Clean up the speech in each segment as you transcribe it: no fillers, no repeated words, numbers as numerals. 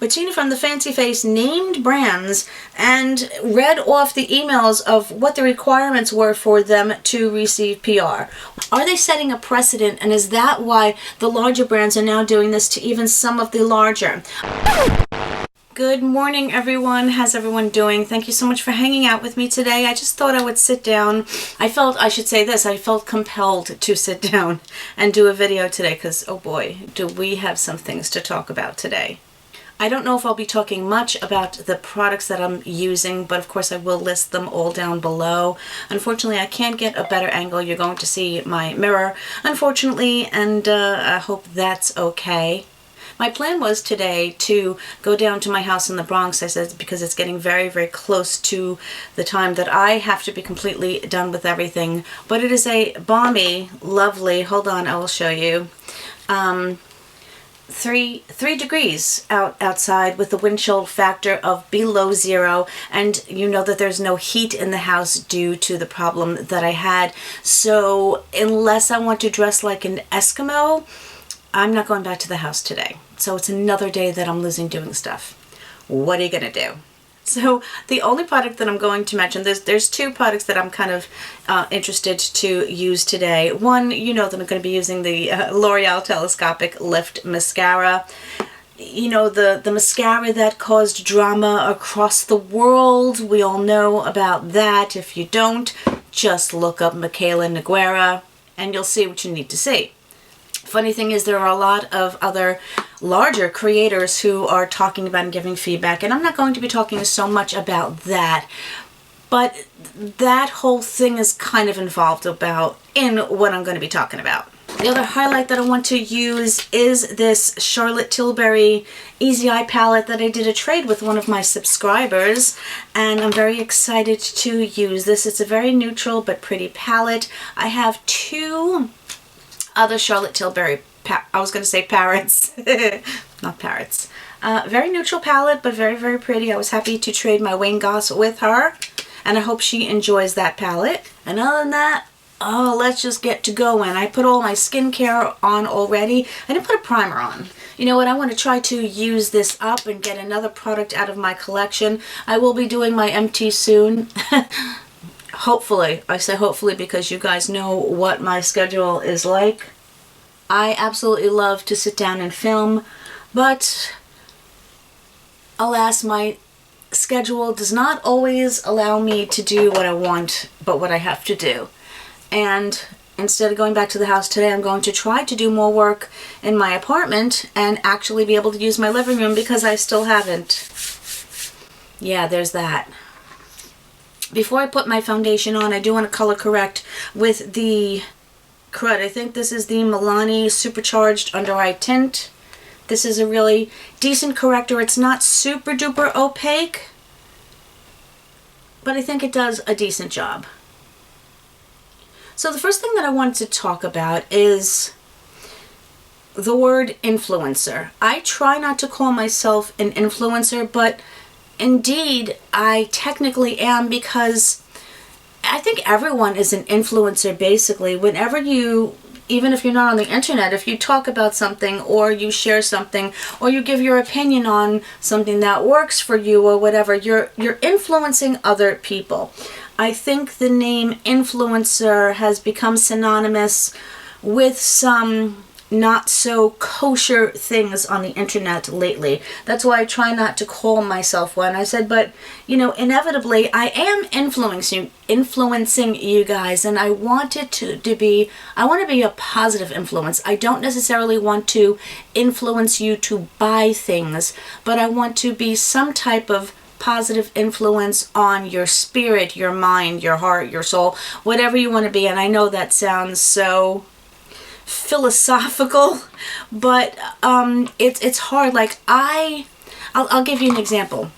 Bettina from the Fancy Face named brands and read off the emails of what the requirements were for them to receive PR. Are they setting a precedent, and is that why the larger brands are now doing this to even some of the larger? Good morning, everyone. How's everyone doing? Thank you so much for hanging out with me today. I just thought I would sit down. I felt compelled to sit down and do a video today because, oh boy, do we have some things to talk about today. I don't know if I'll be talking much about the products that I'm using, but of course I will list them all down below. Unfortunately, I can't get a better angle. You're going to see my mirror, unfortunately, and I hope that's okay. My plan was today to go down to my house in the Bronx, I said, because it's getting very, very close to the time that I have to be completely done with everything. But it is a balmy, lovely, hold on, I will show you, 3 degrees outside with a wind chill factor of below 0, and you know that there's no heat in the house due to the problem that I had. So unless I want to dress like an Eskimo, I'm not going back to the house today. So it's another day that I'm losing doing stuff. What are you gonna do? So the only product that I'm going to mention, there's 2 products that I'm kind of interested to use today. One, you know that I'm going to be using the Loreal Telescopic Lift Mascara. You know, the mascara that caused drama across the world. We all know about that. If you don't, just look up Michaela Noguera and you'll see what you need to see. Funny thing is, there are a lot of other larger creators who are talking about and giving feedback, and I'm not going to be talking so much about that, but that whole thing is kind of involved in what I'm going to be talking about. The other highlight that I want to use is this Charlotte Tilbury Easy Eye palette that I did a trade with one of my subscribers, and I'm very excited to use this. It's a very neutral but pretty palette. I have 2 other Charlotte Tilbury, I was going to say parrots, not parrots. Very neutral palette, but very, very pretty. I was happy to trade my Wayne Goss with her, and I hope she enjoys that palette. And other than that, let's just get to going. I put all my skincare on already. I didn't put a primer on. You know what, I want to try to use this up and get another product out of my collection. I will be doing my MT soon. Hopefully. I say hopefully because you guys know what my schedule is like. I absolutely love to sit down and film, but alas, my schedule does not always allow me to do what I want, but what I have to do. And instead of going back to the house today, I'm going to try to do more work in my apartment and actually be able to use my living room because I still haven't. Yeah, there's that. Before I put my foundation on, I do want to color correct with the crud. I think this is the Milani supercharged under eye tint. This is a really decent corrector. It's not super duper opaque, but I think it does a decent job. So the first thing that I wanted to talk about is the word influencer. I try not to call myself an influencer, but indeed, I technically am, because I think everyone is an influencer basically. Whenever you, even if you're not on the internet, if you talk about something or you share something or you give your opinion on something that works for you or whatever, you're influencing other people. I think the name influencer has become synonymous with some not so kosher things on the internet lately. That's why I try not to call myself one. I said, but you know, inevitably I am influencing you guys, and I want it to be, I want to be a positive influence. I don't necessarily want to influence you to buy things, but I want to be some type of positive influence on your spirit, your mind, your heart, your soul, whatever you want to be. And I know that sounds so philosophical, but it's hard. Like I'll give you an example.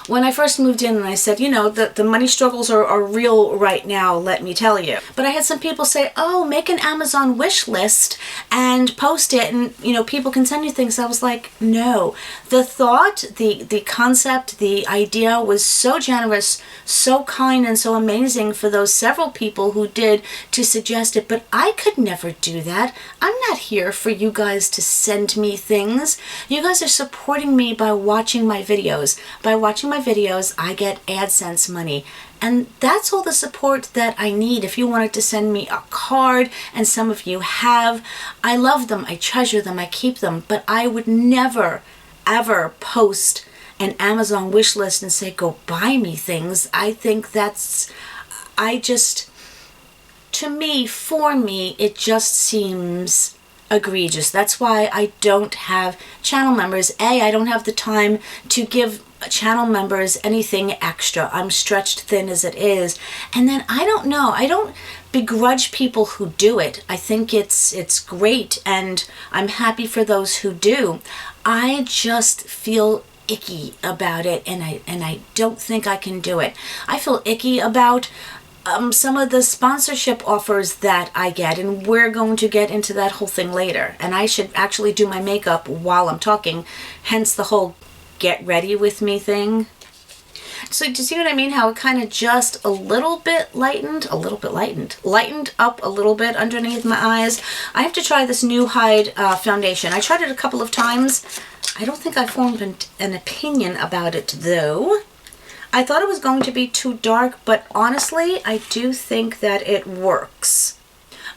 when I first moved in and I said, you know, the money struggles are real right now, let me tell you. But I had some people say, oh, make an Amazon wish list and post it and, you know, people can send you things. I was like, no. The thought, the concept, the idea was so generous, so kind, and so amazing for those several people who did to suggest it. But I could never do that. I'm not here for you guys to send me things. You guys are supporting me by watching my videos. By watching my videos, I get AdSense money. And that's all the support that I need. If you wanted to send me a card, and some of you have, I love them, I treasure them, I keep them, but I would never, ever post an Amazon wish list and say, go buy me things. I think that's, to me, for me, it just seems egregious. That's why I don't have channel members. I don't have the time to give channel members anything extra. I'm stretched thin as it is. And then I don't know. I don't begrudge people who do it. I think it's great, and I'm happy for those who do. I just feel icky about it, and I don't think I can do it. I feel icky about some of the sponsorship offers that I get, and we're going to get into that whole thing later. And I should actually do my makeup while I'm talking, hence the whole get ready with me thing. So do you see what I mean? How it kind of just a little bit lightened up a little bit underneath my eyes. I have to try this New Hide foundation. I tried it a couple of times. I don't think I formed an opinion about it though. I thought it was going to be too dark, but honestly, I do think that it works.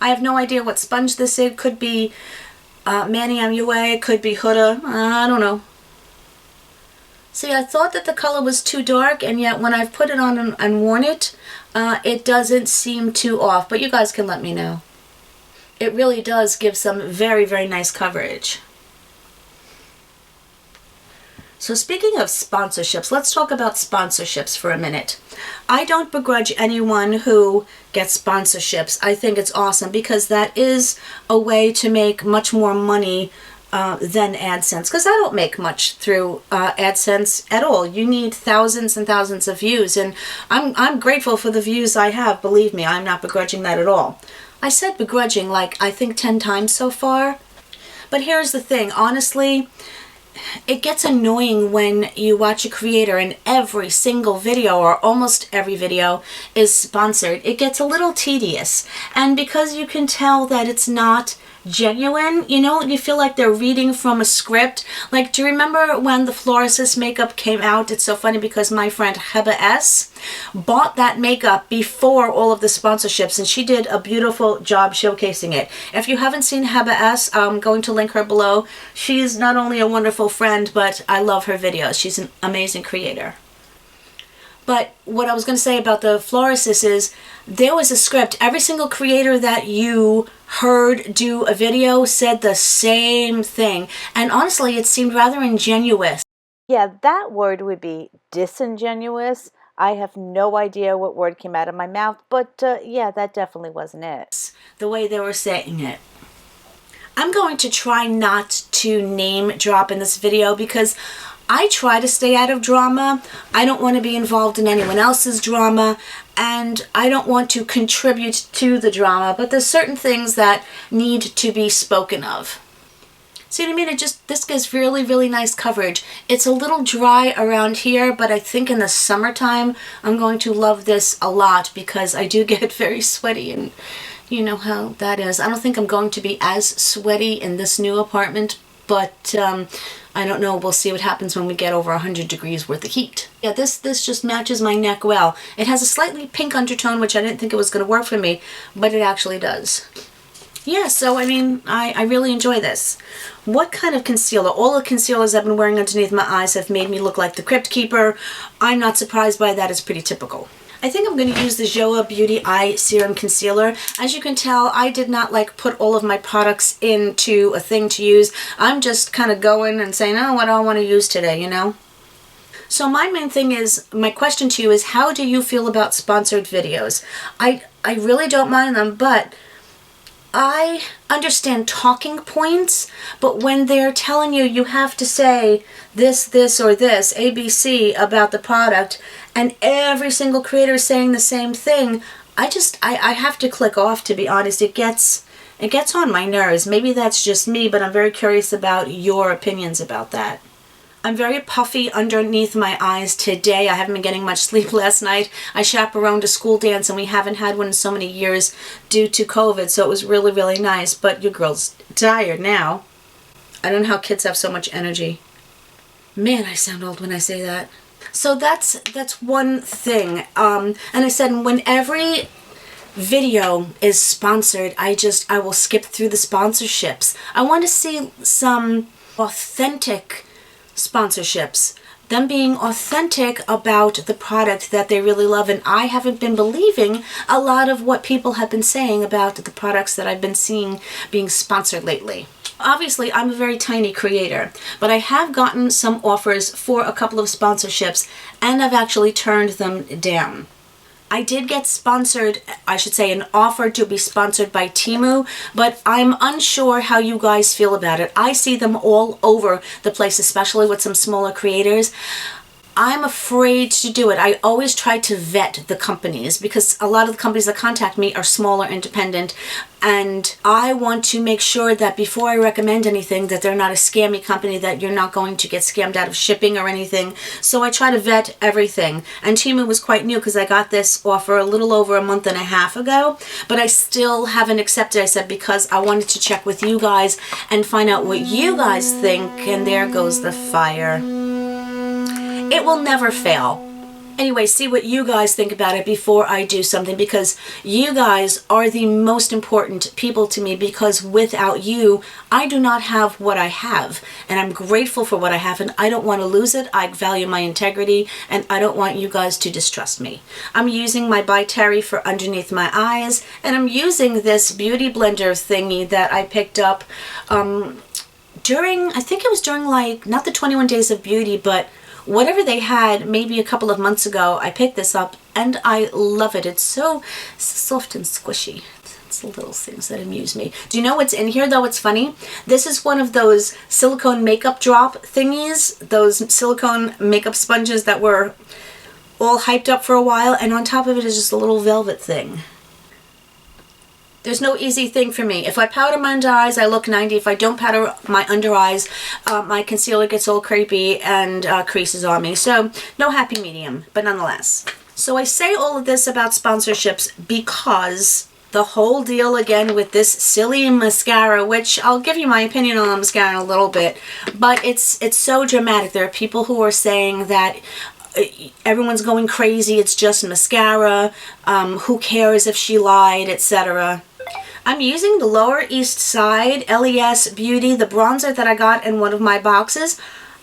I have no idea what sponge this is. Could be Manny MUA, could be Huda, I don't know. See, I thought that the color was too dark, and yet when I've put it on and worn it, it doesn't seem too off, but you guys can let me know. It really does give some very, very nice coverage. So speaking of sponsorships, let's talk about sponsorships for a minute. I don't begrudge anyone who gets sponsorships. I think it's awesome because that is a way to make much more money than AdSense, because I don't make much through AdSense at all. You need thousands and thousands of views, and I'm grateful for the views I have. Believe me, I'm not begrudging that at all. I said begrudging like I think 10 times so far. But here's the thing, honestly, it gets annoying when you watch a creator and every single video or almost every video is sponsored. It gets a little tedious, and because you can tell that it's not genuine, you know, you feel like they're reading from a script. Like, do you remember when the Florist makeup came out? It's so funny because my friend Heba S bought that makeup before all of the sponsorships, and she did a beautiful job showcasing it. If you haven't seen Heba S, I'm going to link her below. She's not only a wonderful friend, but I love her videos. She's an amazing creator. But what I was going to say about the Florist is there was a script. Every single creator that you heard do a video said the same thing. And honestly, it seemed rather ingenuous. Yeah, that word would be disingenuous. I have no idea what word came out of my mouth, but yeah, that definitely wasn't it. The way they were saying it. I'm going to try not to name drop in this video because I try to stay out of drama. I don't want to be involved in anyone else's drama, and I don't want to contribute to the drama, but there's certain things that need to be spoken of. See what I mean? This gives really, really nice coverage. It's a little dry around here, but I think in the summertime, I'm going to love this a lot because I do get very sweaty, and you know how that is. I don't think I'm going to be as sweaty in this new apartment, but I don't know. We'll see what happens when we get over 100 degrees worth of heat. Yeah, this just matches my neck well. It has a slightly pink undertone, which I didn't think it was going to work for me, but it actually does. Yeah, so I mean, I really enjoy this. What kind of concealer? All the concealers I've been wearing underneath my eyes have made me look like the Crypt Keeper. I'm not surprised by that. It's pretty typical. I think I'm going to use the Joa Beauty Eye Serum Concealer. As you can tell, I did not like put all of my products into a thing to use. I'm just kind of going and saying, oh, what do I want to use today, you know? So my main thing is, my question to you is, how do you feel about sponsored videos? I really don't mind them, but I understand talking points, but when they're telling you you have to say this, or this, ABC about the product, and every single creator is saying the same thing, I have to click off, to be honest. It gets on my nerves. Maybe that's just me, but I'm very curious about your opinions about that. I'm very puffy underneath my eyes today. I haven't been getting much sleep last night. I chaperoned a school dance and we haven't had one in so many years due to COVID, so it was really, really nice. But your girl's tired now. I don't know how kids have so much energy. Man, I sound old when I say that. So that's one thing. And I said when every video is sponsored, I will skip through the sponsorships. I want to see some authentic sponsorships, them being authentic about the product that they really love. And I haven't been believing a lot of what people have been saying about the products that I've been seeing being sponsored lately. Obviously, I'm a very tiny creator, but I have gotten some offers for a couple of sponsorships, and I've actually turned them down. I did get sponsored, I should say an offer to be sponsored by Temu, but I'm unsure how you guys feel about it. I see them all over the place, especially with some smaller creators. I'm afraid to do it. I always try to vet the companies because a lot of the companies that contact me are smaller, independent, and I want to make sure that before I recommend anything that they're not a scammy company, that you're not going to get scammed out of shipping or anything. So I try to vet everything. And Temu was quite new because I got this offer a little over a month and a half ago, but I still haven't accepted. I said because I wanted to check with you guys and find out what you guys think, and there goes the fire. It will never fail. Anyway, see what you guys think about it before I do something, because you guys are the most important people to me, because without you, I do not have what I have. And I'm grateful for what I have, and I don't want to lose it. I value my integrity, and I don't want you guys to distrust me. I'm using my By Terry for underneath my eyes, and I'm using this beauty blender thingy that I picked up during, I think it was during like, not the 21 Days of Beauty, but whatever they had maybe a couple of months ago. I picked this up and I love it. It's so soft and squishy. It's the little things that amuse me. Do you know what's in here though? It's funny. This is one of those silicone makeup drop thingies, those silicone makeup sponges that were all hyped up for a while, and on top of it is just a little velvet thing. There's no easy thing for me. If I powder my under eyes, I look 90. If I don't powder my under eyes, my concealer gets all creepy and creases on me. So no happy medium, but nonetheless. So I say all of this about sponsorships because the whole deal again with this silly mascara, which I'll give you my opinion on the mascara in a little bit, but it's so dramatic. There are people who are saying that everyone's going crazy, it's just mascara, who cares if she lied, etc. I'm using the Lower East Side LES Beauty, the bronzer that I got in one of my boxes.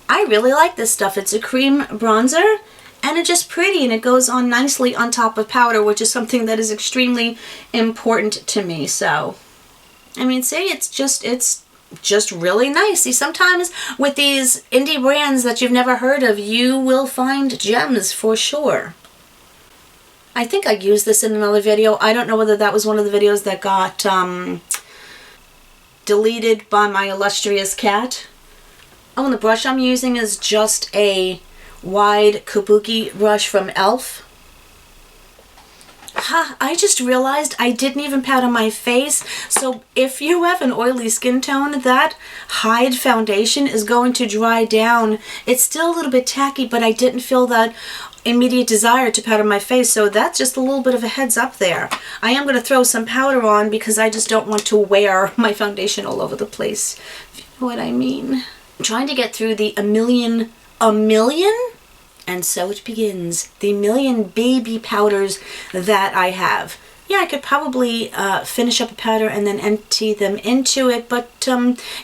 I really like this stuff. It's a cream bronzer, and it's just pretty, and it goes on nicely on top of powder, which is something that is extremely important to me. So, I mean, see, it's just really nice. See, sometimes with these indie brands that you've never heard of, you will find gems for sure. I think I used this in another video. I don't know whether that was one of the videos that got deleted by my illustrious cat. Oh, and the brush I'm using is just a wide kabuki brush from e.l.f. I just realized I didn't even powder my face. So if you have an oily skin tone, that Hide foundation is going to dry down. It's still a little bit tacky, but I didn't feel that immediate desire to powder my face. So that's just a little bit of a heads up there. I am going to throw some powder on because I just don't want to wear my foundation all over the place, if you know what I mean. I'm trying to get through the a million? And so it begins. The million baby powders that I have. Yeah, I could probably finish up a powder and then empty them into it. But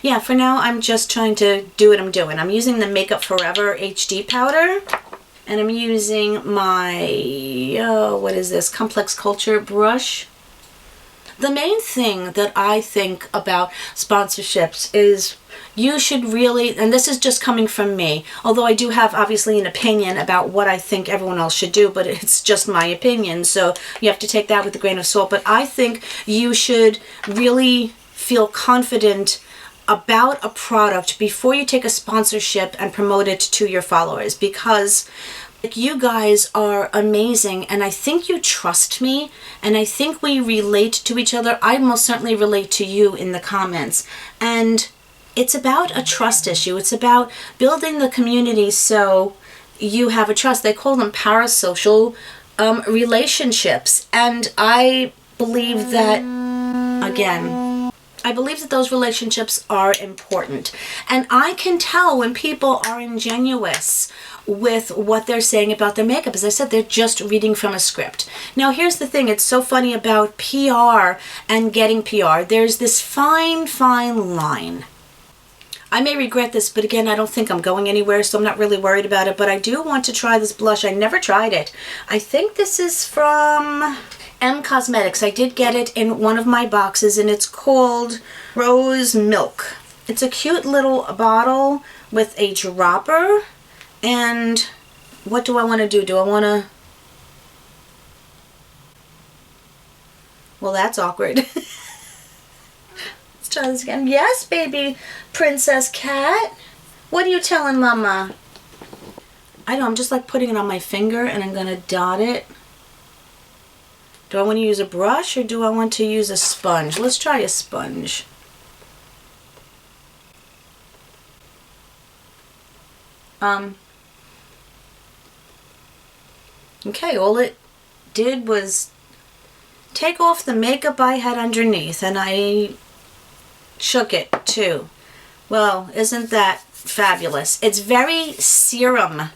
yeah, for now, I'm just trying to do what I'm doing. I'm using the Makeup Forever HD powder. And I'm using my, what is this? Complex Culture brush. The main thing that I think about sponsorships is you should really, and this is just coming from me, although I do have obviously an opinion about what I think everyone else should do, but it's just my opinion, so you have to take that with a grain of salt. But I think you should really feel confident about a product before you take a sponsorship and promote it to your followers, because you guys are amazing, and I think you trust me, and I think we relate to each other. I most certainly relate to you in the comments, and it's about a trust issue. It's about building the community so you have a trust. They call them parasocial relationships, and I believe that, again, I believe that those relationships are important. And I can tell when people are ingenuous with what they're saying about their makeup. As I said, they're just reading from a script. Now, here's the thing. It's so funny about PR and getting PR. There's this fine, fine line. I may regret this, but again, I don't think I'm going anywhere, so I'm not really worried about it. But I do want to try this blush. I never tried it. I think this is from M Cosmetics. I did get it in one of my boxes, and it's called Rose Milk. It's a cute little bottle with a dropper. And what do I want to do? Do I want to... Well, that's awkward. Let's try this again. Yes, baby princess cat. What are you telling mama? I know, I'm just like putting it on my finger, and I'm going to dot it. Do I want to use a brush, or do I want to use a sponge? Let's try a sponge. Okay, all it did was take off the makeup I had underneath, and I shook it too. Well, isn't that fabulous? It's very serum-like.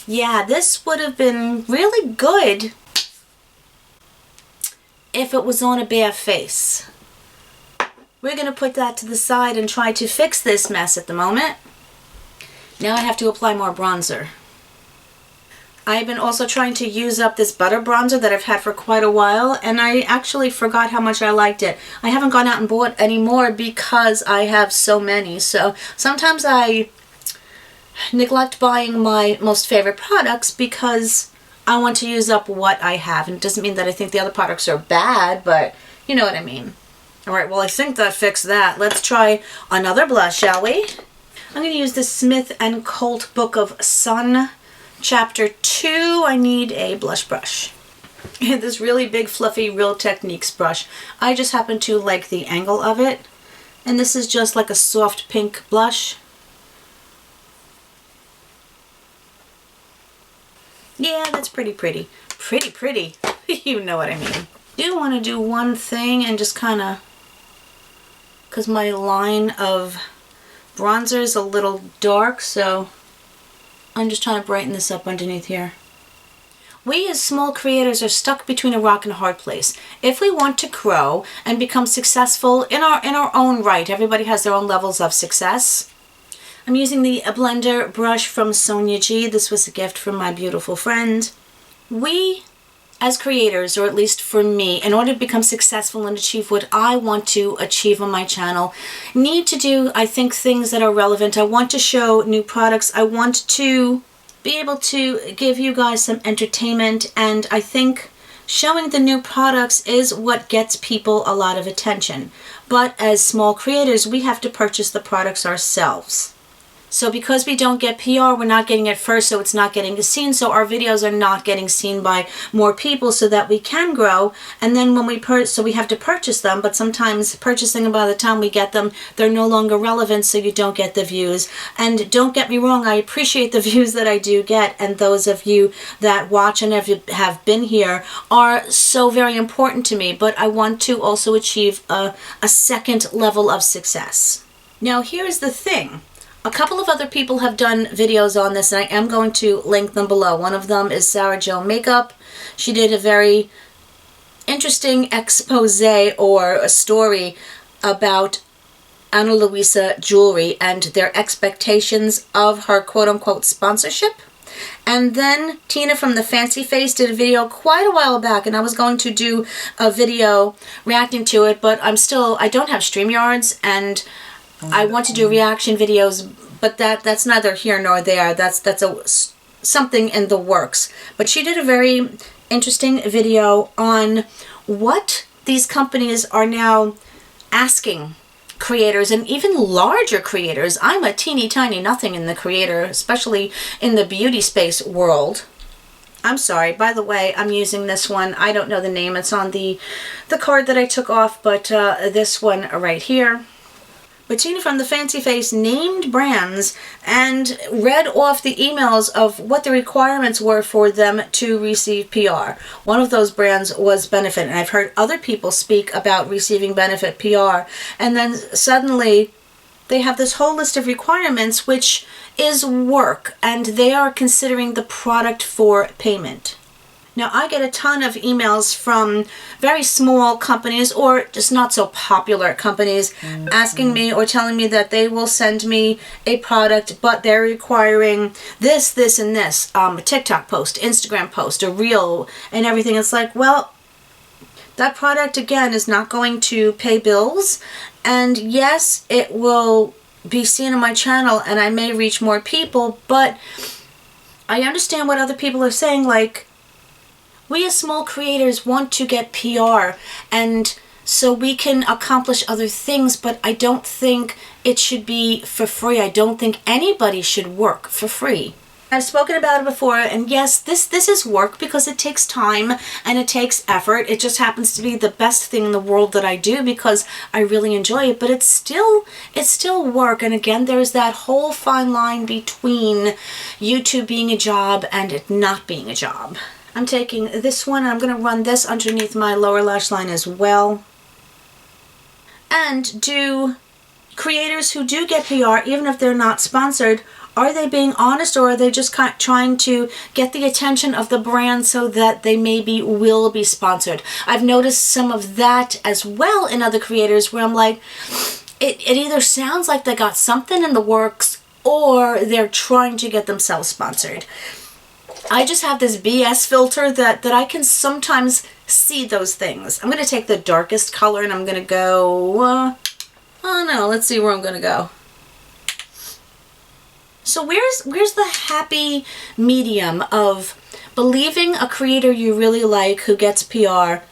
Yeah, this would have been really good if it was on a bare face. We're going to put that to the side and try to fix this mess at the moment. Now I have to apply more bronzer. I've been also trying to use up this butter bronzer that I've had for quite a while, and I actually forgot how much I liked it. I haven't gone out and bought any more because I have so many. So sometimes I neglect buying my most favorite products because I want to use up what I have. And it doesn't mean that I think the other products are bad, but you know what I mean. Alright, well, I think that fixed that. Let's try another blush, shall we? I'm going to use the Smith & Colt Book of Sun Chapter 2. I need a blush brush. This really big, fluffy Real Techniques brush. I just happen to like the angle of it. And this is just like a soft pink blush. Yeah, that's pretty pretty. Pretty pretty. You know what I mean. I do want to do one thing and just kind of... because my line of bronzer is a little dark, so I'm just trying to brighten this up underneath here. We as small creators are stuck between a rock and a hard place. If we want to grow and become successful in our own right, everybody has their own levels of success. I'm using the blender brush from Sonia G. This was a gift from my beautiful friend. We as creators, or at least for me, in order to become successful and achieve what I want to achieve on my channel, need to do, I think, things that are relevant. I want to show new products. I want to be able to give you guys some entertainment, and I think showing the new products is what gets people a lot of attention. But as small creators, we have to purchase the products ourselves. So because we don't get PR, we're not getting it first, so it's not getting seen. So our videos are not getting seen by more people so that we can grow. And then when we so we have to purchase them, but sometimes purchasing them, by the time we get them, they're no longer relevant, so you don't get the views. And don't get me wrong, I appreciate the views that I do get, and those of you that watch and have been here are so very important to me. But I want to also achieve a second level of success. Now here's the thing. A couple of other people have done videos on this, and I am going to link them below. One of them is Sarah Jo Makeup. She did a very interesting expose or a story about Ana Luisa Jewelry and their expectations of her quote-unquote sponsorship. And then Tina from the Fancy Face did a video quite a while back, and I was going to do a video reacting to it, but I don't have StreamYards, and I want to do reaction videos, but that's neither here nor there. That's something in the works. But she did a very interesting video on what these companies are now asking creators, and even larger creators. I'm a teeny tiny nothing in the creator, especially in the beauty space world. I'm sorry, by the way, I'm using this one. I don't know the name. It's on the card that I took off, but this one right here. But Tina from the Fancy Face named brands and read off the emails of what the requirements were for them to receive PR. One of those brands was Benefit, and I've heard other people speak about receiving Benefit PR, and then suddenly they have this whole list of requirements, which is work, and they are considering the product for payment. Now, I get a ton of emails from very small companies or just not so popular companies asking me or telling me that they will send me a product, but they're requiring this, this, and this. A TikTok post, Instagram post, a reel, and everything. It's like, well, that product, again, is not going to pay bills. And yes, it will be seen on my channel and I may reach more people, but I understand what other people are saying, like, we as small creators want to get PR, and so we can accomplish other things, but I don't think it should be for free. I don't think anybody should work for free. I've spoken about it before, and yes, this is work because it takes time and it takes effort. It just happens to be the best thing in the world that I do because I really enjoy it, but it's still work. And again, there's that whole fine line between YouTube being a job and it not being a job. I'm taking this one and I'm going to run this underneath my lower lash line as well. And do creators who do get PR, even if they're not sponsored, are they being honest, or are they just trying to get the attention of the brand so that they maybe will be sponsored? I've noticed some of that as well in other creators where I'm like, it either sounds like they got something in the works or they're trying to get themselves sponsored. I just have this BS filter that I can sometimes see those things. I'm going to take the darkest color and I'm going to go, oh no, let's see where I'm going to go. So where's the happy medium of believing a creator you really like who gets PR,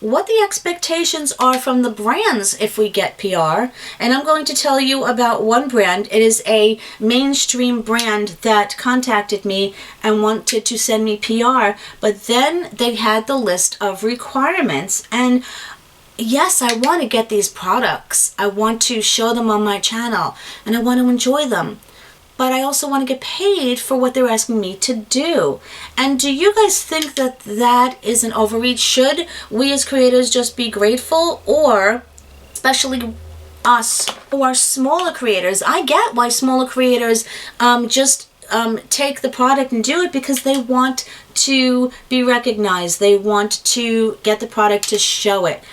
what the expectations are from the brands if we get PR. And I'm going to tell you about one brand. It is a mainstream brand that contacted me and wanted to send me PR, but then they had the list of requirements. And yes, I want to get these products. I want to show them on my channel and I want to enjoy them. But I also want to get paid for what they're asking me to do. And do you guys think that that is an overreach? Should we as creators just be grateful, or especially us who are smaller creators? I get why smaller creators just take the product and do it because they want to be recognized. They want to get the product to show it.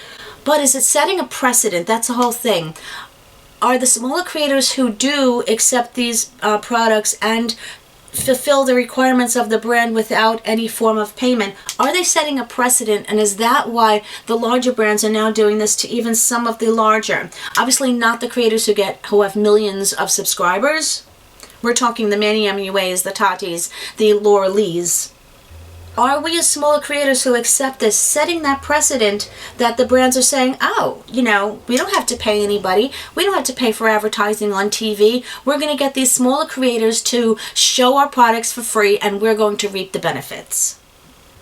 But is it setting a precedent? That's the whole thing. Are the smaller creators who do accept these products and fulfill the requirements of the brand without any form of payment, are they setting a precedent? And is that why the larger brands are now doing this to even some of the larger? Obviously not the creators who have millions of subscribers. We're talking the Manny MUAs, the Tatis, the Loreals. Are we as smaller creators who accept this setting that precedent that the brands are saying, oh, you know, we don't have to pay anybody. We don't have to pay for advertising on TV. We're going to get these smaller creators to show our products for free and we're going to reap the benefits.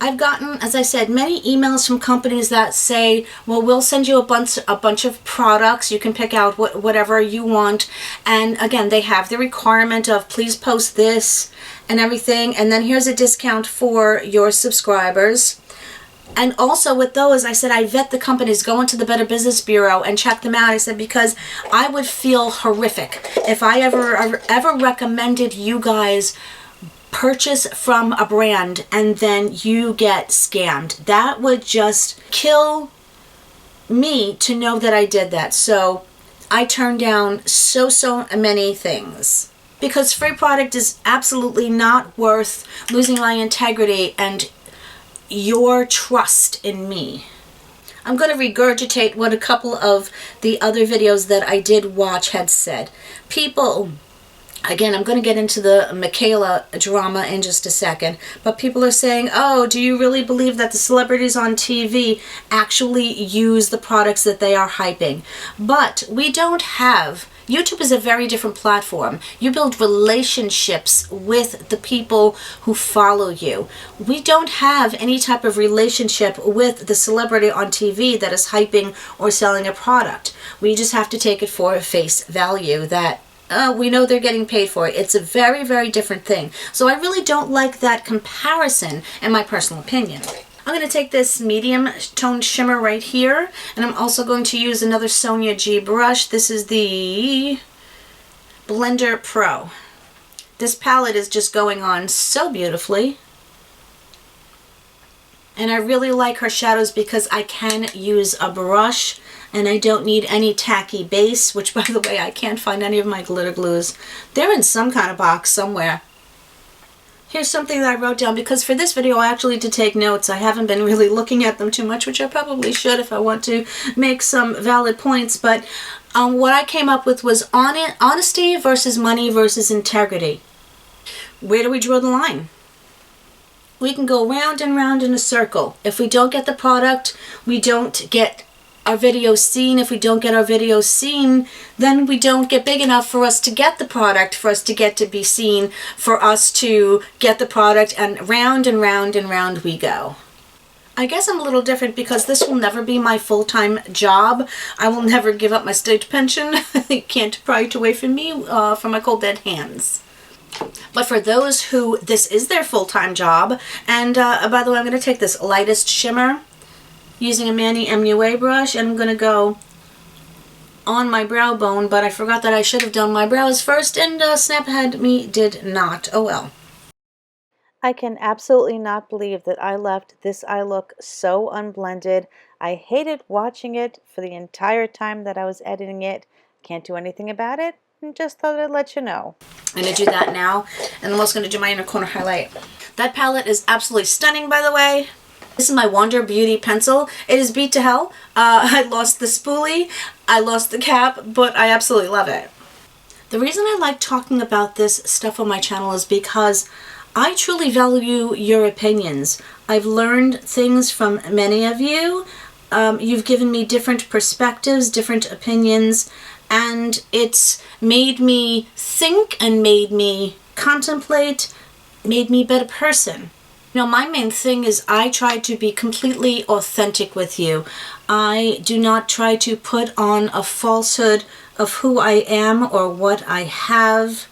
I've gotten, as I said, many emails from companies that say, well, we'll send you a bunch of products. You can pick out whatever you want. And again, they have the requirement of please post this and everything. And then here's a discount for your subscribers. And also with those, I said, I vet the companies, go into the Better Business Bureau and check them out. I said, because I would feel horrific if I ever recommended you guys purchase from a brand and then you get scammed. That would just kill me to know that I did that. So I turned down so many things. because free product is absolutely not worth losing my integrity and your trust in me. I'm going to regurgitate what a couple of the other videos that I did watch had said. People, again, I'm going to get into the Michaela drama in just a second, but people are saying, oh, do you really believe that the celebrities on TV actually use the products that they are hyping? But we don't have... YouTube is a very different platform. You build relationships with the people who follow you. We don't have any type of relationship with the celebrity on TV that is hyping or selling a product. We just have to take it for face value that we know they're getting paid for it. It's a very, very different thing. So I really don't like that comparison, in my personal opinion. I'm going to take this medium tone shimmer right here, and I'm also going to use another Sonia G brush. This is the Blender Pro. This palette is just going on so beautifully. And I really like her shadows because I can use a brush and I don't need any tacky base, which, by the way, I can't find any of my glitter glues. They're in some kind of box somewhere. Here's something that I wrote down, because for this video I actually did take notes. I haven't been really looking at them too much, which I probably should if I want to make some valid points. But what I came up with was honesty versus money versus integrity. Where do we draw the line? We can go round and round in a circle. If we don't get the product, we don't get our videos seen. If we don't get our videos seen, then we don't get big enough for us to get the product, for us to get to be seen, for us to get the product, and round and round and round we go. I guess I'm a little different because this will never be my full-time job. I will never give up my state pension. You can't pry it away from me, from my cold dead hands. But for those who this is their full-time job, and by the way, I'm going to take this lightest shimmer using a Manny MUA brush, and I'm going to go on my brow bone, but I forgot that I should have done my brows first, and Snaphead me did not. Oh well. I can absolutely not believe that I left this eye look so unblended. I hated watching it for the entire time that I was editing it. Can't do anything about it, and just thought I'd let you know. I'm going to do that now, and I'm also going to do my inner corner highlight. That palette is absolutely stunning, by the way. This is my Wander Beauty pencil. It is beat to hell. I lost the spoolie, I lost the cap, but I absolutely love it. The reason I like talking about this stuff on my channel is because I truly value your opinions. I've learned things from many of you. You've given me different perspectives, different opinions, and it's made me think and made me contemplate, made me a better person. You know, my main thing is I try to be completely authentic with you. I do not try to put on a falsehood of who I am or what I have.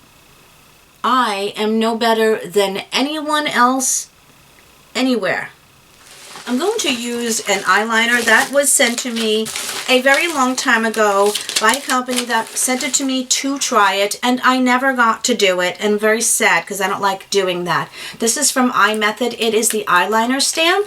I am no better than anyone else, anywhere. I'm going to use an eyeliner that was sent to me a very long time ago by a company that sent it to me to try it, and I never got to do it, and I'm very sad because I don't like doing that. This is from iMethod. It is the eyeliner stamp.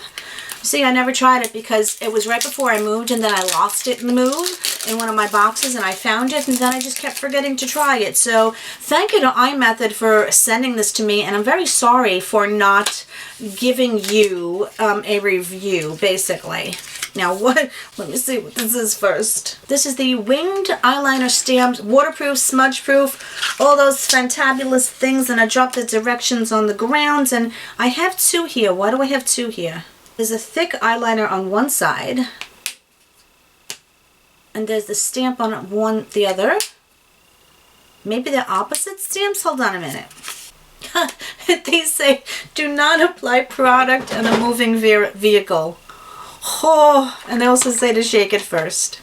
See, I never tried it because it was right before I moved, and then I lost it in the move in one of my boxes, and I found it, and then I just kept forgetting to try it. So thank you to iMethod for sending this to me, and I'm very sorry for not giving you a review, basically. Now, let me see what this is first. This is the Winged Eyeliner Stamp, waterproof, smudge-proof, all those fantabulous things, and I dropped the directions on the ground, and I have two here. Why do I have two here? There's a thick eyeliner on one side, and there's the stamp on the other. Maybe they're opposite stamps? Hold on a minute. They say, do not apply product in a moving vehicle. Oh, and they also say to shake it first.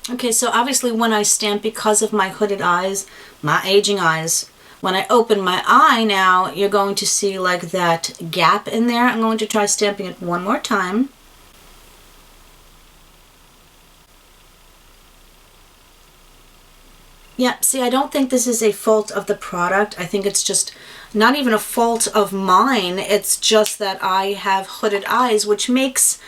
Okay, so obviously when I stamp, because of my hooded eyes, my aging eyes, when I open my eye now, you're going to see like that gap in there. I'm going to try stamping it one more time. Yeah, see, I don't think this is a fault of the product. I think it's just not even a fault of mine. It's just that I have hooded eyes, which makes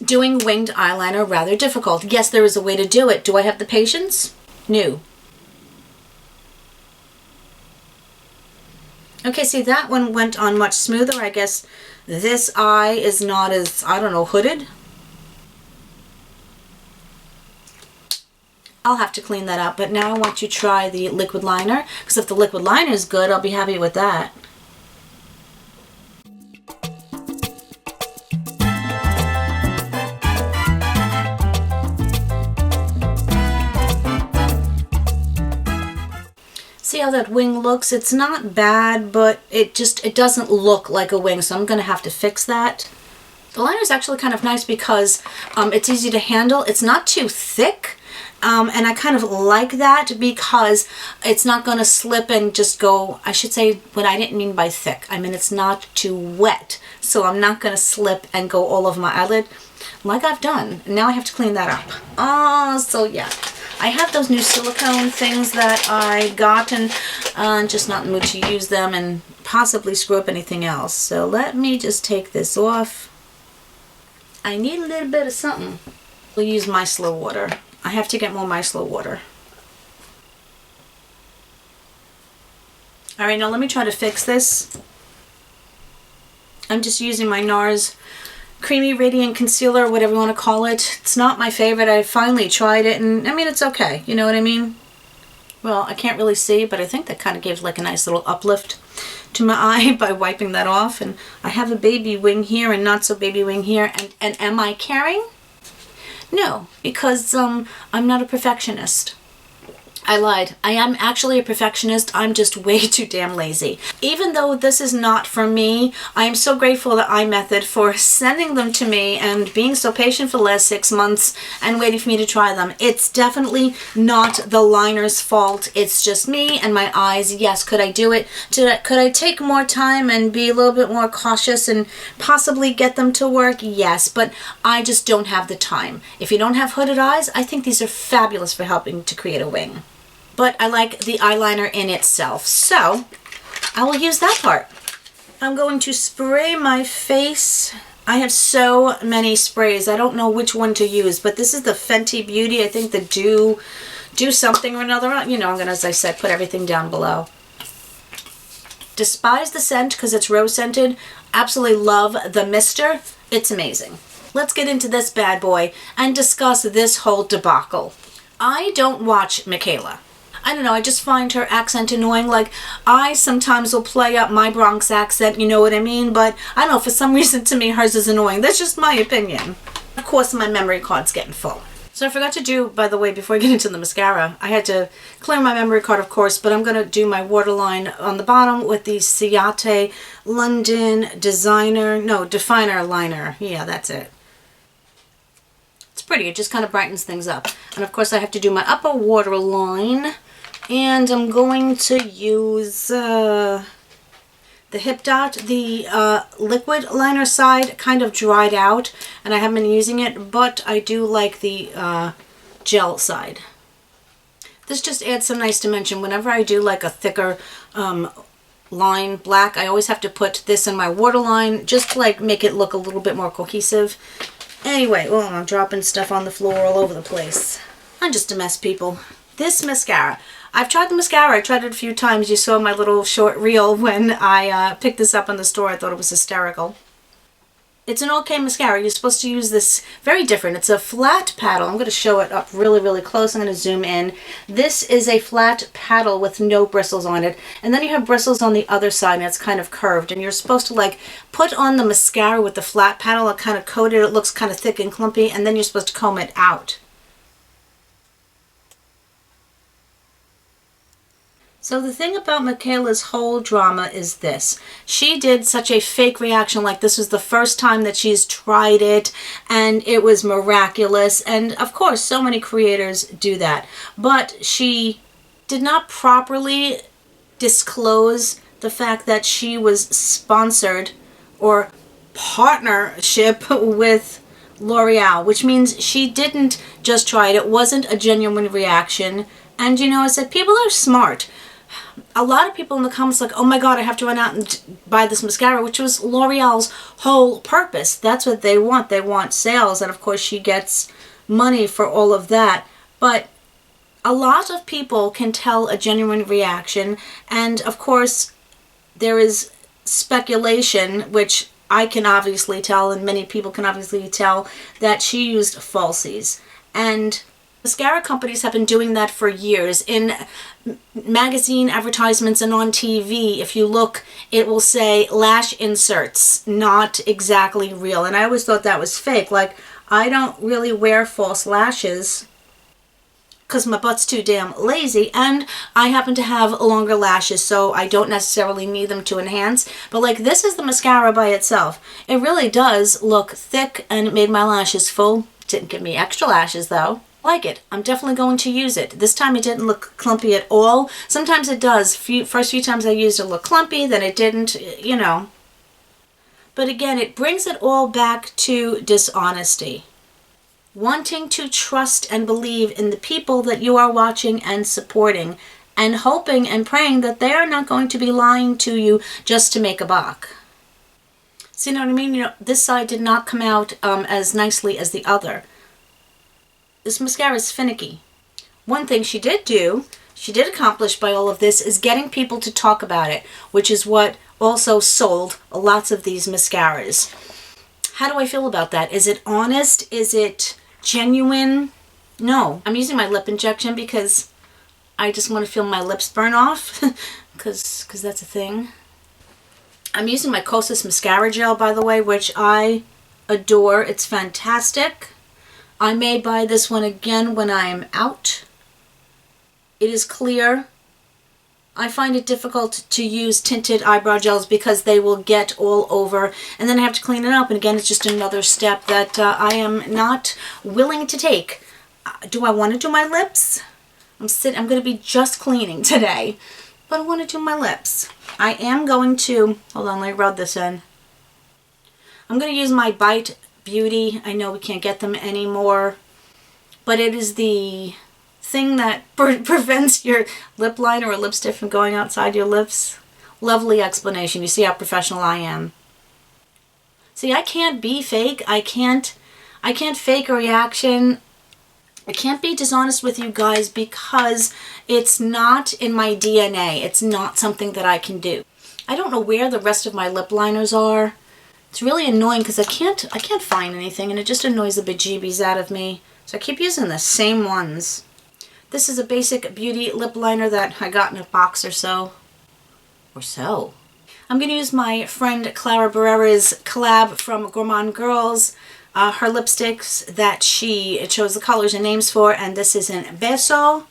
doing winged eyeliner rather difficult. Yes, there is a way to do it. Do I have the patience? No. Okay, see, that one went on much smoother. I guess this eye is not as, I don't know, hooded. I'll have to clean that up, but now I want you to try the liquid liner, because if the liquid liner is good, I'll be happy with that. See how that wing looks? It's not bad, but it doesn't look like a wing, so I'm going to have to fix that. The liner is actually kind of nice because it's easy to handle. It's not too thick, and I kind of like that because it's not going to slip and just go, I should say what I didn't mean by thick. I mean it's not too wet, so I'm not going to slip and go all over my eyelid like I've done. Now I have to clean that up. Oh, so yeah. I have those new silicone things that I got and just not in the mood to use them and possibly screw up anything else. So let me just take this off. I need a little bit of something. We'll use micellar water. I have to get more micellar water. Alright, now let me try to fix this. I'm just using my Nars Creamy Radiant Concealer, whatever you want to call it. It's not my favorite. I finally tried it, and I mean, it's okay. You know what I mean? Well, I can't really see, but I think that kind of gives like a nice little uplift to my eye by wiping that off. And I have a baby wing here and not so baby wing here. And am I caring? No, because I'm not a perfectionist. I lied. I am actually a perfectionist. I'm just way too damn lazy. Even though this is not for me, I am so grateful to iMethod for sending them to me and being so patient for the last 6 months and waiting for me to try them. It's definitely not the liner's fault. It's just me and my eyes. Yes, could I do it? Could I take more time and be a little bit more cautious and possibly get them to work? Yes, but I just don't have the time. If you don't have hooded eyes, I think these are fabulous for helping to create a wing. But I like the eyeliner in itself, so I will use that part. I'm going to spray my face. I have so many sprays. I don't know which one to use, but this is the Fenty Beauty. I think the do something or another. You know, I'm going to, as I said, put everything down below. Despise the scent because it's rose scented. Absolutely love the mister. It's amazing. Let's get into this bad boy and discuss this whole debacle. I don't watch Michaela. I don't know, I just find her accent annoying. Like, I sometimes will play up my Bronx accent, you know what I mean? But I don't know, for some reason to me hers is annoying. That's just my opinion. Of course, my memory card's getting full. So I forgot to do, by the way, before I get into the mascara, I had to clear my memory card, of course, but I'm going to do my waterline on the bottom with the Ciate London Definer Liner. Yeah, that's it. It's pretty. It just kind of brightens things up. And of course, I have to do my upper waterline. And I'm going to use the Hip Dot. The liquid liner side kind of dried out, and I haven't been using it, but I do like the gel side. This just adds some nice dimension. Whenever I do like a thicker line black, I always have to put this in my waterline just to like make it look a little bit more cohesive. Anyway, well, I'm dropping stuff on the floor all over the place. I'm just a mess, people. This mascara. I've tried the mascara. I tried it a few times. You saw my little short reel when I picked this up in the store. I thought it was hysterical. It's an okay mascara. You're supposed to use this very different. It's a flat paddle. I'm going to show it up really, really close. I'm going to zoom in. This is a flat paddle with no bristles on it. And then you have bristles on the other side, and it's kind of curved. And you're supposed to like put on the mascara with the flat paddle. It kind of coated. It looks kind of thick and clumpy. And then you're supposed to comb it out. So the thing about Michaela's whole drama is this. She did such a fake reaction, like this was the first time that she's tried it and it was miraculous. And of course, so many creators do that. But she did not properly disclose the fact that she was sponsored or partnership with Loreal, which means she didn't just try it. It wasn't a genuine reaction. And you know, I said, people are smart. a lot of people in the comments like, oh my god, I have to run out and buy this mascara, which was L'Oreal's whole purpose. That's what they want. They want sales, and of course she gets money for all of that. But a lot of people can tell a genuine reaction, and of course there is speculation, which I can obviously tell and many people can obviously tell, that she used falsies. And mascara companies have been doing that for years. In magazine advertisements and on TV, if you look, it will say lash inserts, not exactly real. And I always thought that was fake. Like, I don't really wear false lashes because my butt's too damn lazy, and I happen to have longer lashes, so I don't necessarily need them to enhance. But like, this is the mascara by itself. It really does look thick, and it made my lashes full. Didn't give me extra lashes though. Like it. I'm definitely going to use it. This time it didn't look clumpy at all. Sometimes it does. First few times I used it looked clumpy, then it didn't, you know. But again, it brings it all back to dishonesty. Wanting to trust and believe in the people that you are watching and supporting, and hoping and praying that they are not going to be lying to you just to make a buck. See, you know what I mean? You know, this side did not come out as nicely as the other. This mascara is finicky. One thing she did accomplish by all of this, is getting people to talk about it, which is what also sold lots of these mascaras. How do I feel about that? Is it honest? Is it genuine? No. I'm using my lip injection because I just want to feel my lips burn off, because that's a thing. I'm using my Kosas mascara gel, by the way, which I adore. It's fantastic. I may buy this one again when I am out. It is clear. I find it difficult to use tinted eyebrow gels because they will get all over, and then I have to clean it up, and again, it's just another step that I am not willing to take. Do I want to do my lips? I'm going to be just cleaning today, but I want to do my lips. I am going to, hold on, let me rub this in. I'm going to use my Bite Beauty. I know we can't get them anymore, but it is the thing that prevents your lip liner or lipstick from going outside your lips. Lovely explanation. You see how professional I am. See, I can't be fake. I can't fake a reaction. I can't be dishonest with you guys because it's not in my DNA. It's not something that I can do. I don't know where the rest of my lip liners are. It's really annoying because I can't find anything, and it just annoys the bejeebies out of me. So I keep using the same ones. This is a basic beauty lip liner that I got in a box or so. I'm going to use my friend Clara Barrera's collab from Gourmande Girls. Her lipsticks that she chose the colors and names for, and this is in Beso.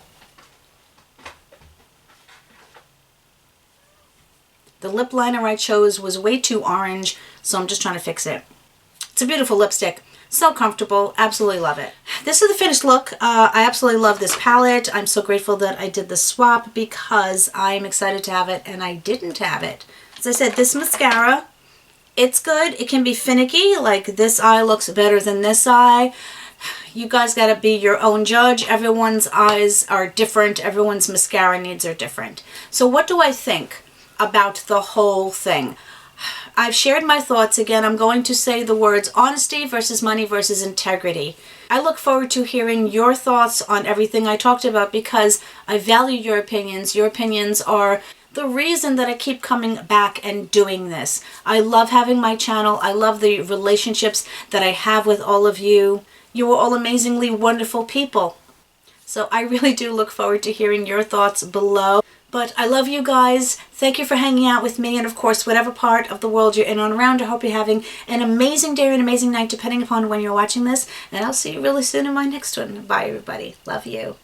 The lip liner I chose was way too orange, so I'm just trying to fix it. It's a beautiful lipstick. So comfortable. Absolutely love it. This is the finished look. I absolutely love this palette. I'm so grateful that I did the swap because I'm excited to have it and I didn't have it. As I said, this mascara, it's good. It can be finicky. Like, this eye looks better than this eye. You guys gotta be your own judge. Everyone's eyes are different. Everyone's mascara needs are different. So what do I think about the whole thing? I've shared my thoughts. Again, I'm going to say the words honesty versus money versus integrity. I look forward to hearing your thoughts on everything I talked about because I value your opinions. Your opinions are the reason that I keep coming back and doing this. I love having my channel. I love the relationships that I have with all of you. You are all amazingly wonderful people. So I really do look forward to hearing your thoughts below. But I love you guys. Thank you for hanging out with me. And of course, whatever part of the world you're in on around, I hope you're having an amazing day or an amazing night, depending upon when you're watching this. And I'll see you really soon in my next one. Bye, everybody. Love you.